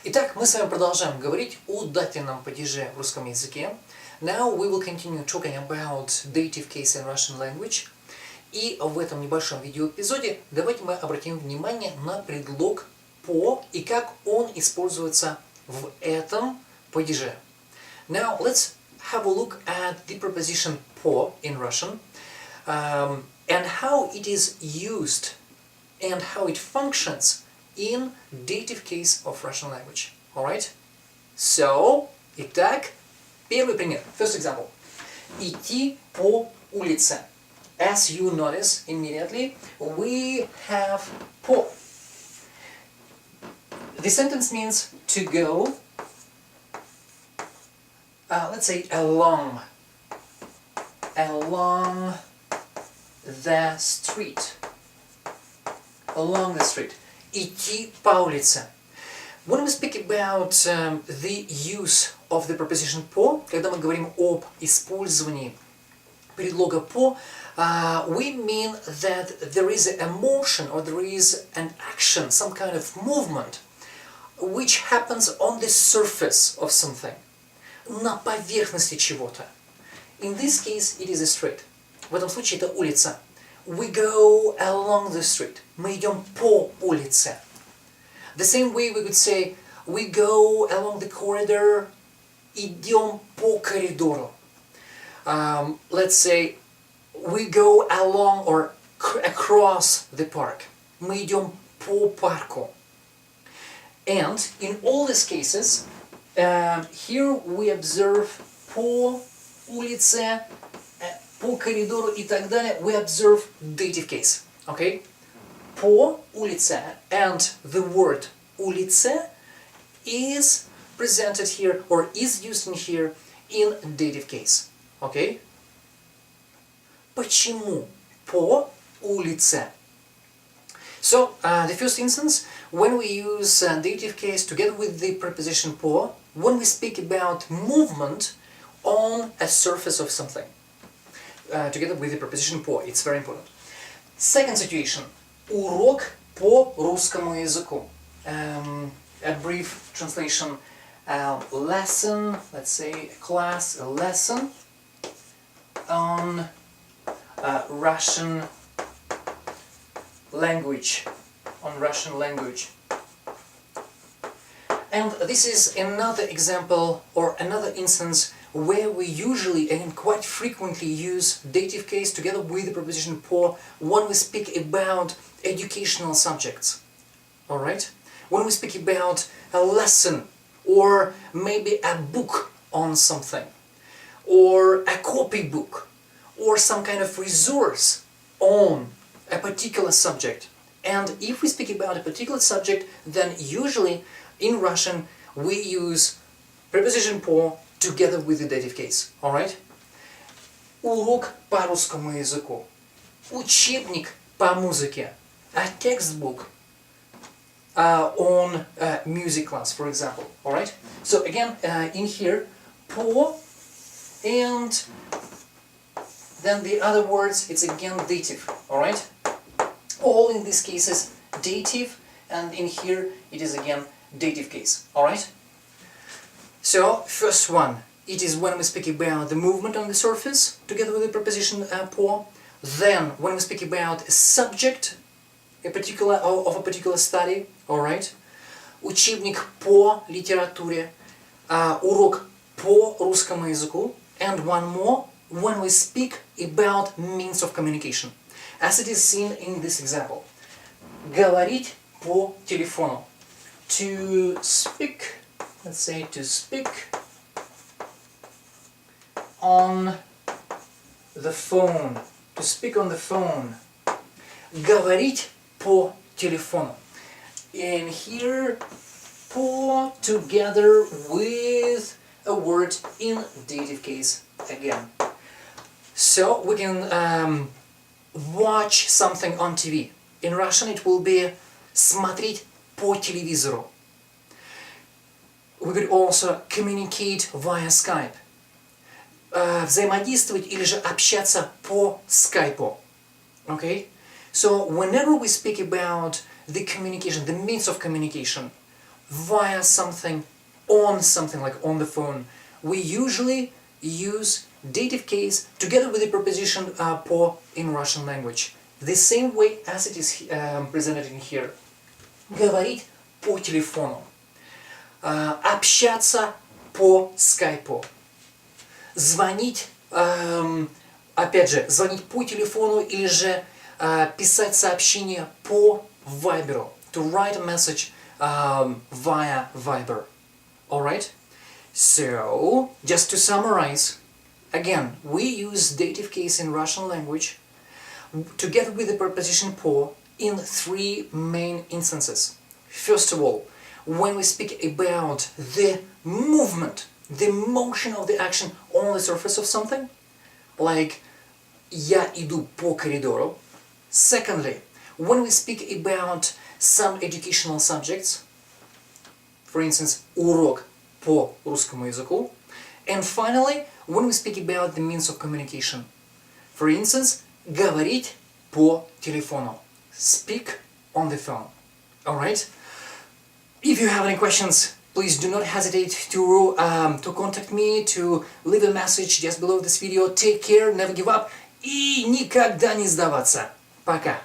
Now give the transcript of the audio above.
Итак, мы с вами продолжаем говорить о дательном падеже в русском языке. Now we will continue talking about dative case in Russian language. И в этом небольшом видеоэпизоде давайте мы обратим внимание на предлог по и как он используется в этом падеже. Now let's have a look at the preposition по in Russian and how it is used and how it functions in dative case of Russian language. Alright? So, итак, первый пример. First example. Идти по улице. As you notice immediately, we have по. The sentence means to go, let's say along the street. Along the street. Идти по улице. When we speak about the use of the preposition по, когда мы говорим об использовании предлога по, we mean that there is a motion or there is an action, some kind of movement, which happens on the surface of something, на поверхности чего-то. In this case, it is a street. В этом случае это улица. We go along the street. Мы идем по улице. The same way we could say we go along the corridor. Идем по коридору. Let's say we go along or across the park. Мы идем по парку. And in all these cases, here we observe по улице, по коридору и так далее, we observe dative case. Okay? По улице and the word улице is presented here or is used in here in dative case. Okay? Почему по улице? So, the first instance, when we use dative case together with the preposition по, when we speak about movement on a surface of something. Together with the preposition по. It's very important. Second situation. Урок по русскому языку. A brief translation. Lesson, let's say class, a lesson on Russian language. On Russian language. And this is another example or another instance where we usually and quite frequently use dative case together with the preposition по when we speak about educational subjects. Alright? When we speak about a lesson or maybe a book on something or a copybook or some kind of resource on a particular subject. And if we speak about a particular subject, then usually in Russian we use preposition по together with the dative case. Alright? Урок по русскому языку. Учебник по музыке. A textbook on music class, for example. Alright? So again, in here, по and then the other words, it's again dative. Alright? All in these cases dative, and in here it is again dative case. Alright? So, first one, it is when we speak about the movement on the surface, together with the preposition по. Then, when we speak about a subject, of a particular study, alright? Учебник по литературе, урок по русскому языку. And one more, when we speak about means of communication. As it is seen in this example. Говорить по телефону. To speak. Let's say to speak on the phone. To speak on the phone. Говорить по телефону. And here, по together with a word in dative case again. So we can watch something on TV. In Russian it will be смотреть по телевизору. We could also communicate via Skype. Взаимодействовать или же общаться по скайпу. Okay? So whenever we speak about the communication, the means of communication, via something, on something, like on the phone, we usually use dative case together with the preposition по in Russian language. The same way as it is presented in here. Говорить по телефону. Общаться по скайпу. Звонить, опять же, звонить по телефону или же писать сообщение по Вайберу. To write a message via Viber. Alright? So, just to summarize, again, we use dative case in Russian language together with the preposition по in three main instances. First of all, when we speak about the movement, the motion of the action on the surface of something, like я иду по коридору. Secondly, when we speak about some educational subjects, for instance, урок по русскому языку. And finally, when we speak about the means of communication, for instance, говорить по телефону, speak on the phone. Alright? If you have any questions, please do not hesitate to contact me, to leave a message just below this video. Take care, never give up и никогда не сдаваться. Пока!